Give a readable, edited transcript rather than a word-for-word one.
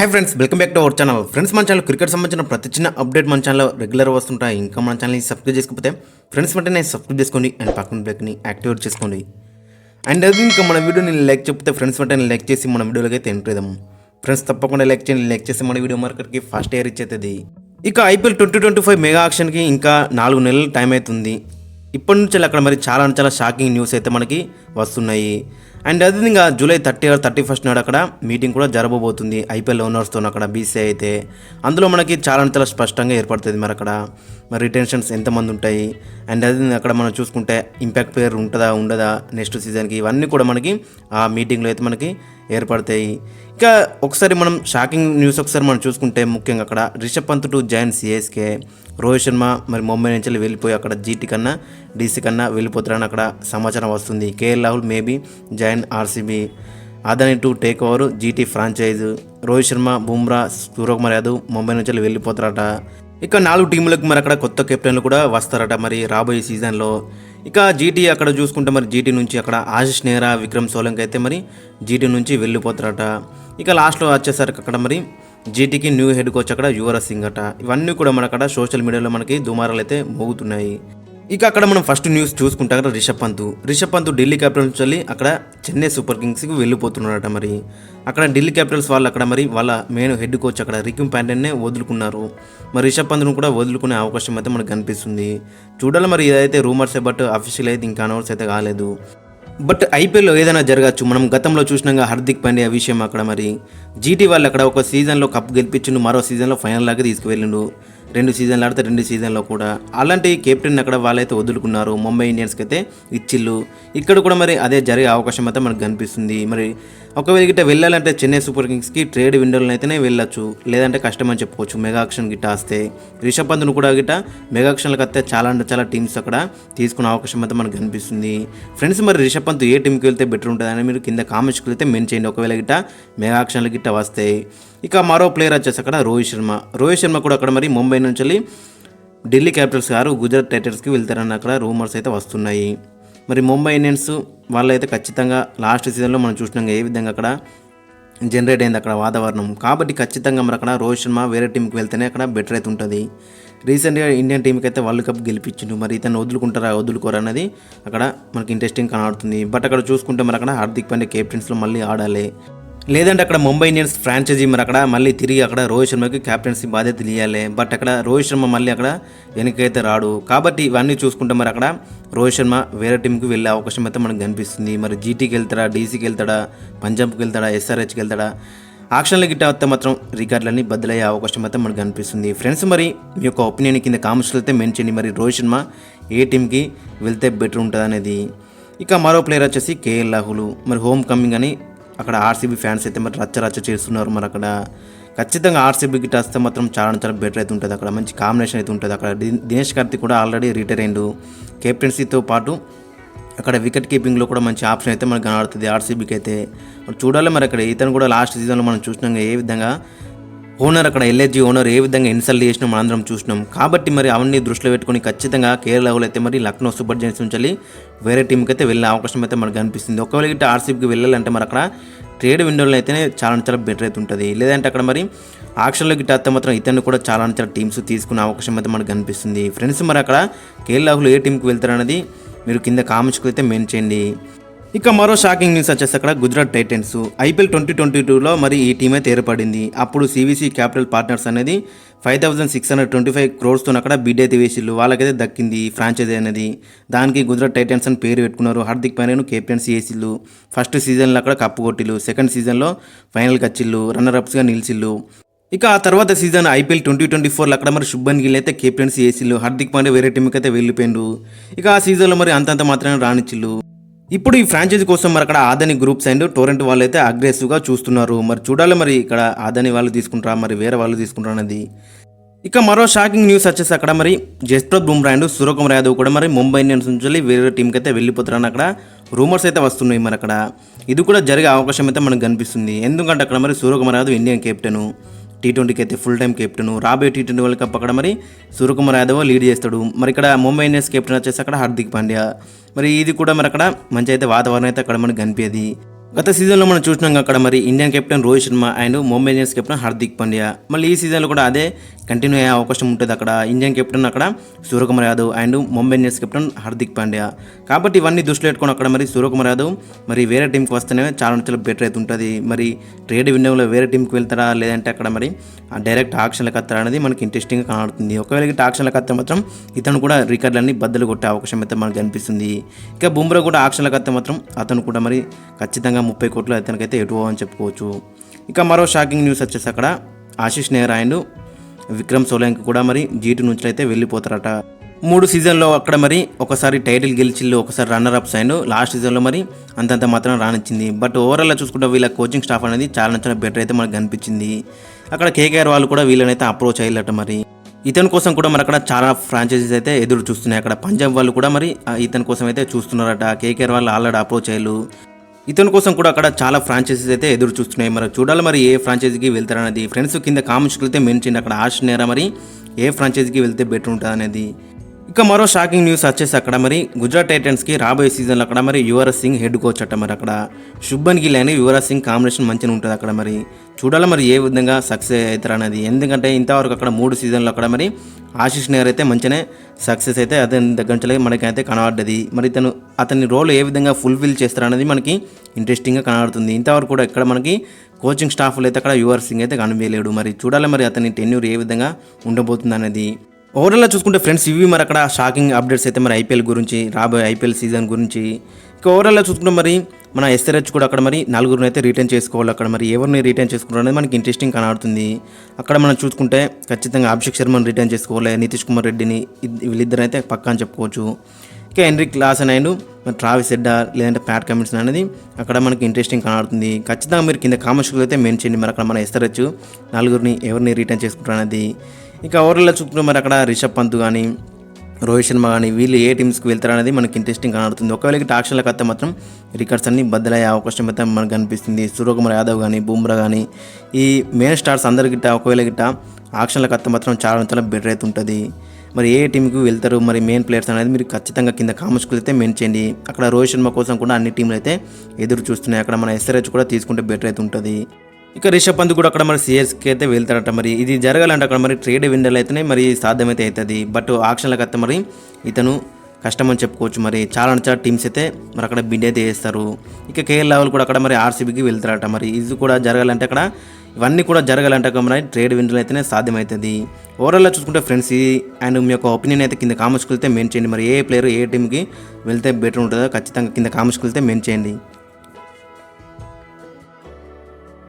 Hi friends, welcome back to our channel. Friends, మన channel cricket సంబంధించిన ప్రతి చిన్న అప్డేట్ మన ఛానల్లో రెగ్యులర్ వస్తుంటాయి. ఇంకా మన ఛానల్ని సబ్స్క్రైబ్ చేసుకోకపోతే ఫ్రెండ్స్ వెంటనే సబ్స్క్రైబ్ చేసుకోండి అండ్ పక్కన బ్రేక్ని యాక్టివేట్ చేసుకోండి. అండ్ అది ఇంకా మన వీడియోని లైక్ చెప్తే ఫ్రెండ్స్ వెంటనే లైక్ చేసి మన వీడియోలోకి అయితే ఎంటర్ చేద్దాం. ఫ్రెండ్స్ తప్పకుండా లైక్ చేయండి. లైక్ చేస్తే మన వీడియో మార్కెట్కి ఫాస్ట్ రీచ్ అవుతుంది. ఇక ఐపీఎల్ 2025 మెగా ఆక్షన్కి ఇంకా 4 నెలలు టైం అవుతుంది. ఇప్పటి నుంచి అక్కడ మరి చాలా షాకింగ్ న్యూస్ అయితే మనకి వస్తున్నాయి. అండ్ అది ఇంకా జూలై 30 or 31 నాడు అక్కడ మీటింగ్ కూడా జరగబోతుంది ఐపీఎల్ ఓనర్స్తో అక్కడ బీసీఐ అయితే. అందులో మనకి చాలా స్పష్టంగా ఏర్పడుతుంది మరి అక్కడ మరి రిటెన్షన్స్ ఎంతమంది ఉంటాయి. అండ్ అది అక్కడ మనం చూసుకుంటే ఇంపాక్ట్ ప్లేయర్ ఉంటుందా ఉండదా నెక్స్ట్ సీజన్కి, ఇవన్నీ కూడా మనకి ఆ మీటింగ్లో అయితే మనకి ఏర్పడతాయి. ఇక ఒకసారి మనం షాకింగ్ న్యూస్ ఒకసారి మనం చూసుకుంటే ముఖ్యంగా అక్కడ Rishabh Pant to join CSK, Rohit Sharma మరి ముంబై నుంచి వెళ్ళిపోయి అక్కడ జీటీ కన్నా డీసీ కన్నా వెళ్ళిపోతారని అక్కడ సమాచారం వస్తుంది. KL Rahul maybe join RCB, Adani to take over GT franchise, Rohit Sharma, Bumrah, Suryakumar Yadav Mumbai నుంచి వెళ్ళిపోతారట. ఇక 4 టీములకు మరి అక్కడ కొత్త కెప్టెన్లు కూడా వస్తారట మరి రాబోయే సీజన్లో. ఇక జీటీ అక్కడ చూసుకుంటే మరి జీటీ నుంచి అక్కడ ఆశిష్ నెహ్రా, విక్రమ్ సోలంకి అయితే మరి జీటీ నుంచి వెళ్ళిపోతారట. ఇక లాస్ట్లో వచ్చేసరికి అక్కడ మరి జీటీకి న్యూ హెడ్ కోచ్ అక్కడ యువరాజ్ సింగ్ అట. ఇవన్నీ కూడా మన అక్కడ సోషల్ మీడియాలో మనకి దుమారాలు అయితే మోగుతున్నాయి. ఇక అక్కడ మనం ఫస్ట్ న్యూస్ చూసుకుంటే అక్కడ రిషబ్ పంత్ ఢిల్లీ క్యాపిటల్స్ వెళ్ళి అక్కడ చెన్నై సూపర్ కింగ్స్కి వెళ్ళిపోతున్నారట. మరి అక్కడ ఢిల్లీ క్యాపిటల్స్ వాళ్ళు అక్కడ మరి వాళ్ళ మెయిన్ హెడ్ కోచ్ అక్కడ రికమ్ ప్యాంటన్నే వదులుకున్నారు. మరి రిషబ్ పంత్ను కూడా వదులుకునే అవకాశం అయితే మనకు కనిపిస్తుంది. చూడాలి మరి ఇదైతే రూమర్సే, బట్ అఫీషియల్ అయితే ఇంకా అనౌన్స్ అయితే కాలేదు. బట్ ఐపీఎల్లో ఏదైనా జరగచ్చు. మనం గతంలో చూసినాక హార్దిక్ పాండ్యా విషయం అక్కడ మరి జీటీ వాళ్ళు అక్కడ ఒక సీజన్లో కప్ గెలిపించిండు, మరో సీజన్లో ఫైనల్ లాగా తీసుకువెళ్ళిండు. 2 సీజన్లు ఆడితే 2 సీజన్లో కూడా అలాంటి కెప్టెన్ అక్కడ వాళ్ళైతే వదులుకున్నారు. ముంబై ఇండియన్స్కి అయితే ఇచ్చిళ్ళు. ఇక్కడ కూడా మరి అదే జరిగే అవకాశం అయితే మనకు కనిపిస్తుంది. మరి ఒకవేళ గిట్ట వెళ్ళాలంటే చెన్నై సూపర్ కింగ్స్కి ట్రేడ్ విండోలో అయితేనే వెళ్ళొచ్చు, లేదంటే కష్టమని చెప్పుకోవచ్చు. మెగా ఆక్షన్ గిట్ట వస్తే రిషబ్ పంత్ను కూడా గిట్ట మెగా ఆక్షన్లకు వస్తే చాలా టీమ్స్ అక్కడ తీసుకునే అవకాశం అయితే మనకు కనిపిస్తుంది. ఫ్రెండ్స్, మరి రిషబ్ పంత్ ఏ టీంకి వెళ్తే బెటర్ ఉంటుందని మీరు కింద కామెంట్స్కి వెళ్తే మెన్షన్ చేయండి ఒకవేళ గిట్ట మెగా ఆక్షన్లు గిట్ట వస్తాయి. ఇక మరో ప్లేయర్ వచ్చేసి అక్కడ రోహిత్ శర్మ కూడా అక్కడ మరి ముంబై నుంచి ఢిల్లీ క్యాపిటల్స్ గారు గుజరాత్ టైటన్స్కి వెళ్తారని అక్కడ రూమర్స్ అయితే వస్తున్నాయి. మరి ముంబై ఇండియన్స్ వాళ్ళైతే ఖచ్చితంగా లాస్ట్ సీజన్లో మనం చూసినాం ఏ విధంగా అక్కడ జనరేట్ అయింది అక్కడ వాతావరణం. కాబట్టి ఖచ్చితంగా మరి అక్కడ రోహిత్ శర్మ వేరే టీంకి వెళ్తేనే అక్కడ బెటర్ అయితే ఉంటుంది. రీసెంట్గా ఇండియన్ టీంకి అయితే వరల్డ్ కప్ గెలిపించిండు. మరి ఇతను వదులుకోరా అన్నది అక్కడ మనకి ఇంట్రెస్టింగ్ కనబడుతుంది. బట్ అక్కడ చూసుకుంటే మరి అక్కడ హార్దిక్ పాండ్యా కెప్టెన్స్లో మళ్ళీ ఆడాలి, లేదంటే అక్కడ ముంబై ఇండియన్స్ ఫ్రాంచైజీ మరి అక్కడ మళ్ళీ తిరిగి అక్కడ రోహిత్ శర్మకి క్యాప్టెన్సీ బాధ్యత ఇవ్వాలి. బట్ అక్కడ రోహిత్ శర్మ మళ్ళీ అక్కడ వెనకైతే రాడు. కాబట్టి ఇవన్నీ చూసుకుంటే మరి అక్కడ రోహిత్ శర్మ వేరే టీంకి వెళ్ళే అవకాశం అయితే మనకు కనిపిస్తుంది. మరి జీటీకి వెళ్తాడా, డీసీకి వెళ్తాడా, పంజాబ్కి వెళ్తాడా, ఎస్ఆర్హెచ్కి వెళ్తాడా, ఆక్షన్ల గిట్ట వస్తే మాత్రం రికార్డులన్నీ బద్దలయ్యే అవకాశం అయితే మనకు కనిపిస్తుంది. ఫ్రెండ్స్, మరి మీ యొక్క ఒపీనియన్ కింద కామెంట్స్లో అయితే మెన్షన్ చేయండి. మరి రోహిత్ శర్మ ఏ టీంకి వెళ్తే బెటర్ ఉంటుంది అనేది. ఇక మరో ప్లేయర్ వచ్చేసి కేఎల్ రాహుల్. మరి హోమ్ కమింగ్ అని అక్కడ ఆర్సీబీ ఫ్యాన్స్ అయితే మరి రచ్చ చేస్తున్నారు. మరి అక్కడ ఖచ్చితంగా ఆర్సీబీ గిట్ట వస్తే మాత్రం చాలా బెటర్ అయితే ఉంటుంది. అక్కడ మంచి కాంబినేషన్ అయితే ఉంటుంది. అక్కడ దినేష్ కార్తిక్ కూడా ఆల్రెడీ రిటైర్ అయిండు. కెప్టెన్సీతో పాటు అక్కడ వికెట్ కీపింగ్లో కూడా మంచి ఆప్షన్ అయితే మనకు కనబడుతుంది ఆర్సీబీకి అయితే. చూడాలి మరి అక్కడ ఇతను కూడా లాస్ట్ సీజన్లో మనం చూసినాం ఏ విధంగా ఓనర్ అక్కడ ఎల్ఎస్జీ ఓనర్ ఏ విధంగా ఇన్సల్ట్ చేసినా మనందరం చూసినాం. కాబట్టి మరి అవన్నీ దృష్టిలో పెట్టుకుని ఖచ్చితంగా కేఎల్ రాహుల్ అయితే మరి లక్నో సూపర్ జైంట్స్ నుంచి వేరే టీంకి అయితే వెళ్ళే అవకాశం అయితే మనకు కనిపిస్తుంది. ఒకవేళ గిట్ట ఆర్సీబీకి వెళ్ళాలంటే మరి అక్కడ ట్రేడ్ విండోలో అయితేనే చాలా బెటర్ అయితే ఉంటుంది. లేదంటే అక్కడ మరి ఆక్షన్లో గిట్ట వస్తే మాత్రం ఇతన్ని కూడా చాలా టీమ్స్ తీసుకునే అవకాశం అయితే మనకు కనిపిస్తుంది. ఫ్రెండ్స్, మరి అక్కడ కేఎల్ రాహుల్ ఏ టీంకి వెళ్తారనేది మీరు కింద కామెంట్స్కి అయితే మెన్షన్ చేయండి. ఇక మరో షాకింగ్ న్యూస్ వచ్చేసి అక్కడ గుజరాత్ టైటన్స్ ఐపీఎల్ 2022లో మరి ఈ టీం అయితే ఏర్పడింది. అప్పుడు సివిసి క్యాపిటల్ పార్ట్నర్స్ అనేది 5625 crores అక్కడ బిడ్ అయితే వేసిళ్ళు. వాళ్ళకైతే దక్కింది ఫ్రాంచైజీ అనేది. దానికి గుజరాత్ టైటన్స్ అని పేరు పెట్టుకున్నారు. హార్దిక్ పాండ్యాను కెప్టెన్సీ వేసిళ్ళు. ఫస్ట్ సీజన్లో అక్కడ కప్పు కొట్టిళ్ళు, సెకండ్ సీజన్లో ఫైనల్కి వచ్చిళ్ళు, రన్నర్అప్స్గా నిలిచిళ్ళు. ఇక ఆ తర్వాత సీజన్ ఐపీఎల్ 2024లో అక్కడ మరి శుభ్మన్ గిల్ అయితే కెప్టెన్సీ వేసిళ్ళు. హార్దిక్ పాండ్యా వేరే టీంకి అయితే వెళ్ళిపోయిండు. ఇక ఆ సీజన్లో మరి అంతంత మాత్రమే రానిచ్చిళ్ళు. ఇప్పుడు ఈ ఫ్రాంచైజీ కోసం మరి అక్కడ ఆదాని గ్రూప్స్ అండ్ టోరెంట్ వాళ్ళు అయితే అగ్రెసివ్గా చూస్తున్నారు. మరి చూడాలి మరి ఇక్కడ ఆదాని వాళ్ళు తీసుకుంటారా, మరి వేరే వాళ్ళు తీసుకుంటారా అనేది. ఇక మరో షాకింగ్ న్యూస్ వచ్చేసి అక్కడ మరి జస్ప్రీత్ బుమ్రా అండ్ సూర్యకుమార్ యాదవ్ కూడా మరి ముంబై ఇండియన్స్ నుంచి వేరే టీంకి అయితే వెళ్ళిపోతారని అక్కడ రూమర్స్ అయితే వస్తున్నాయి. మరి అక్కడ ఇది కూడా జరిగే అవకాశం అయితే మనకు కనిపిస్తుంది. ఎందుకంటే అక్కడ మరి సూర్యకుమార్ యాదవ్ ఇండియన్ కెప్టెను, T20కి అయితే ఫుల్ టైం కెప్టెన్. రాబోయే T20 వరల్డ్ కప్ అక్కడ మరి సూర్యకుమార్ యాదవ్ లీడ్ చేస్తాడు. మరి ఇక్కడ ముంబై ఇండియన్స్ కెప్టెన్ వచ్చేసి అక్కడ హార్దిక్ పాండ్యా. మరి ఇది కూడా మరి అక్కడ మంచి అయితే వాతావరణం అయితే అక్కడ మనకు కనిపించేది. గత సీజన్లో మనం చూసినాం అక్కడ మరి Indian captain Rohit Sharma and Mumbai Indians captain Hardik Pandya. మళ్ళీ ఈ సీజన్లో కూడా అదే కంటిన్యూ అయ్యే అవకాశం ఉంటుంది. అక్కడ ఇండియన్ కెప్టెన్ అక్కడ Suryakumar Yadav and Mumbai Indians captain Hardik Pandya. కాబట్టి ఇవన్నీ దృష్టిలో పెట్టుకొని అక్కడ మరి సూర్యకుమార్ యాదవ్ మరి వేరే టీంకి వస్తేనే చాలా బెటర్ అయితే ఉంటుంది. మరి ట్రేడ్ విండోలో వేరే టీంకి వెళ్తారా లేదంటే అక్కడ మరి డైరెక్ట్ ఆక్షన్లకు వస్తారా అనేది మనకి ఇంట్రెస్టింగ్గా కనబడుతుంది. ఒకవేళ ఇటు ఆక్షన్లకు వస్తే మాత్రం ఇతను కూడా రికార్డులన్నీ బద్దలు కొట్టే అవకాశం అయితే మనకు కనిపిస్తుంది. ఇక బుమ్రా కూడా ఆక్షన్లకు వస్తే మాత్రం అతను కూడా మరి ఖచ్చితంగా 30 కోట్లు అతనికైతే ఎటువో అని చెప్పుకోవచ్చు. ఇక మరో షాకింగ్ న్యూస్ వచ్చేసి అక్కడ ఆశీష్ నెహ్రా అండ్ విక్రమ్ సోలంకి కూడా మరి జీటీ నుంచి అయితే వెళ్ళిపోతారట. 3 సీజన్లో అక్కడ మరి ఒకసారి టైటిల్ గెలిచిల్లు, ఒకసారి రన్నర్ అప్స్ అండ్ లాస్ట్ సీజన్లో మరి అంతంత మాత్రం రానిచ్చింది. బట్ ఓవరాల్గా చూసుకుంటే వీళ్ళ కోచింగ్ స్టాఫ్ అనేది చాలా బెటర్ అయితే మనకు కనిపించింది. అక్కడ కేకేఆర్ వాళ్ళు కూడా వీళ్ళనైతే అప్రోచ్ అయ్యారట. మరి ఇతని కోసం కూడా మరి అక్కడ చాలా ఫ్రాంచైజీస్ అయితే ఎదురు చూస్తున్నాయి. అక్కడ పంజాబ్ వాళ్ళు కూడా మరి ఇతని కోసం అయితే చూస్తున్నారట. కేకేఆర్ వాళ్ళు ఆల్రెడీ అప్రోచ్ అయ్యారు. ఇతని కోసం కూడా అక్కడ చాలా ఫ్రాంచైజీస్ అయితే ఎదురు చూస్తున్నాయి. మరి చూడాలి మరి ఏ ఫ్రాంచైజీకి వెళ్తారనేది. ఫ్రెండ్స్ కింద కామెంట్స్కి వెళ్తే మెన్షన్ అక్కడ ఆశీష్ నెహ్రా మరి ఏ ఫ్రాంచైజీకి వెళ్తే బెటర్ ఉంటుంది అనేది. ఇక మరో షాకింగ్ న్యూస్ వచ్చేసి అక్కడ మరి గుజరాత్ టైటన్స్కి రాబోయే సీజన్లో అక్కడ మరి యువరాజ్ సింగ్ హెడ్ కోచ్ అట్ట. మరి అక్కడ శుభన్ గిల్ అని యువరాజ్ సింగ్ కాంబినేషన్ మంచిగా ఉంటుంది అక్కడ. మరి చూడాలి మరి ఏ విధంగా సక్సెస్ అవుతారు అనేది. ఎందుకంటే ఇంతవరకు అక్కడ 3 సీజన్లో అక్కడ మరి ఆశీష్ నెహ్రా అయితే మంచిగానే సక్సెస్ అయితే అతని దగ్గర నుంచి మనకైతే కనబడ్డది. మరి అతని రోల్ ఏ విధంగా ఫుల్ఫిల్ చేస్తారనేది మనకి ఇంట్రెస్టింగ్గా కనబడుతుంది. ఇంతవరకు కూడా ఇక్కడ మనకి కోచింగ్ స్టాఫ్లో అయితే అక్కడ యువరాజ్ సింగ్ అయితే కనిపించలేడు. మరి చూడాలి మరి అతని టెన్యూర్ ఏ విధంగా ఉండబోతుంది అనేది. ఓవరాల్గా చూసుకుంటే ఫ్రెండ్స్ ఇవి మరి అక్కడ షాకింగ్ అప్డేట్స్ అయితే మరి ఐపీఎల్ గురించి, రాబోయే ఐపీఎల్ సీజన్ గురించి. ఇక ఓవరాల్గా చూసుకుంటే మరి మన ఎస్ఆర్హెచ్ కూడా అక్కడ మరి 4 అయితే రిటర్న్ చేసుకోవాలి. అక్కడ మరి ఎవరిని రిటర్న్ చేసుకుంటారు అనేది మనకి ఇంట్రెస్టింగ్ కనబడుతుంది. అక్కడ మనం చూసుకుంటే ఖచ్చితంగా అభిషేక్ శర్మని రిటర్న్ చేసుకోవాలి, నితీష్ కుమార్ రెడ్డిని, వీళ్ళిద్దరు అయితే పక్కా అని చెప్పుకోవచ్చు. ఇక హెన్రిక్ క్లాసన్ అండ్ మరి ట్రావిస్ హెడ్ లేదంటే ప్యాట్ కమిన్స్ అనేది అక్కడ మనకి ఇంట్రెస్టింగ్ కనబడుతుంది. ఖచ్చితంగా మీరు కింద కామెంట్స్లో అయితే మెన్షన్ చేయండి మరి అక్కడ మన ఎస్ఆర్హెచ్ 4 ఎవరిని రిటర్న్ చేసుకుంటారు అనేది. ఇక ఓవరాల్గా చూసుకుంటే మరి అక్కడ రిషబ్ పంత్ కానీ రోహిత్ శర్మ కానీ వీళ్ళు ఏ టీమ్స్కి వెళ్తారనేది మనకి ఇంట్రెస్టింగ్ కనబడుతుంది. ఒకవేళ ఆక్షన్లకు వస్తే మాత్రం రికార్డ్స్ అన్ని బద్దలయ్యే అవకాశం అయితే మనకు కనిపిస్తుంది. సూర్యకుమార్ యాదవ్ కానీ బుమ్రా కానీ ఈ మెయిన్ స్టార్స్ అందరి గిట్ట ఒకవేళ ఆక్షన్లకు వస్తే మాత్రం చాలా బెటర్ అయితే ఉంటుంది. మరి ఏ టీంకి వెళ్తారు మరి మెయిన్ ప్లేయర్స్ అనేది మీరు ఖచ్చితంగా కింద కామెంట్స్కి అయితే మెన్షన్ చేయండి. అక్కడ రోహిత్ శర్మ కోసం కూడా అన్ని టీంలు అయితే ఎదురు చూస్తున్నాయి. అక్కడ మన ఎస్ఆర్హెచ్ కూడా తీసుకుంటే బెటర్ అయితే ఉంటుంది. ఇక రిషబ్ పంత్ కూడా అక్కడ మరి సిఎస్కి అయితే వెళ్తారట. మరి ఇది జరగాలంటే అక్కడ మరి ట్రేడ్ విండోలో అయితేనే మరి సాధ్యమైతే అవుతుంది. బట్ ఆక్షన్లకు వస్తే మరి ఇతను కష్టమని చెప్పుకోవచ్చు. మరి చాలా టీమ్స్ అయితే మరి అక్కడ బిడ్ అయితే చేస్తారు. ఇక కేఎల్ రాహుల్ కూడా అక్కడ మరి ఆర్సీబీకి వెళ్తారట. మరి ఇది కూడా జరగాలంటే అక్కడ ఇవన్నీ కూడా జరగాలంటే మరి ట్రేడ్ విండోలో అయితేనే సాధ్యమవుతుంది. ఓవరాల్గా చూసుకుంటే ఫ్రెండ్స్ అండ్ మీ యొక్క ఒపీనియన్ అయితే కింద కామెంట్స్కి వెళ్తే మెన్షన్ చేయండి. మరి ఏ ప్లేయర్ ఏ టీంకి వెళ్తే బెటర్ ఉంటుందో ఖచ్చితంగా కింద కామెంట్స్కి వెళ్తే మెన్షన్ చేయండి.